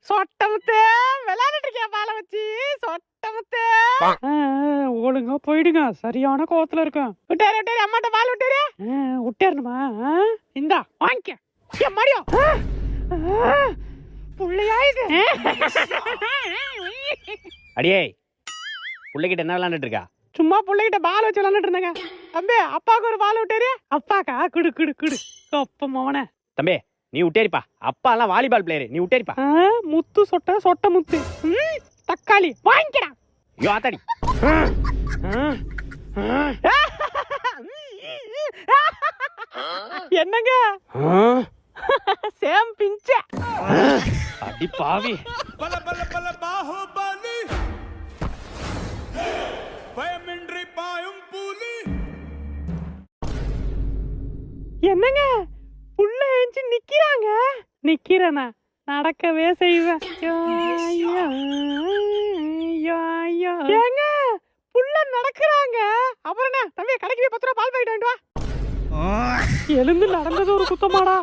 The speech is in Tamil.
சொட்டமுத்தே விளையாடிட்டு இருக்கியா பாலை வச்சு? சொட்டமுத்தே ஒழுங்கா போயிடுங்க, சரியான கோவத்துல இருக்கேன். விட்டாரு விட்டாரு, அம்மாட்ட பால் விட்டாரு. விட்டாருமா? இந்தா வாங்கிக்க மடியோ. புள்ளையா இது? அடியே, பிள்ளைகிட்ட என்ன விளையாண்டுட்டு இருக்கா? சும்மா பிள்ளைகிட்ட பால் வச்சு விளையாண்டுட்டு இருந்தாங்க. தம்பி அப்பாவுக்கு ஒரு பால் விட்டாரு. அப்பாக்கா? குடு குடு குடு. அப்ப மவனே. தம்பி நீ விட்டேரிப்பா, அப்பா எல்லாம் வாலிபால் பிளேயர், நீ விட்டேரிப்பா. முத்து சொட்ட சொட்ட முத்து. தக்காளி வாங்கிக்கடா. ஐயோ ஆத்தாடி. என்னங்க சேம் பிஞ்ச அடி பாவி. பல பல பல பாஹுபலி பயமின்றி பாயும் புலி. என்னங்க புள்ள ஏஞ்சி நிக்கிறாங்க? நிக்கிறேனா? நடக்கவே செய்வேன். ஏங்க புள்ள நடக்கிறாங்க. அப்புறம் என்ன தம்பி, கடைக்கு போய் 10 ரூபா பால் பாக்கெட் வாங்கிட்டு வா. எழுந்து நடந்தது ஒரு குத்தமாடா.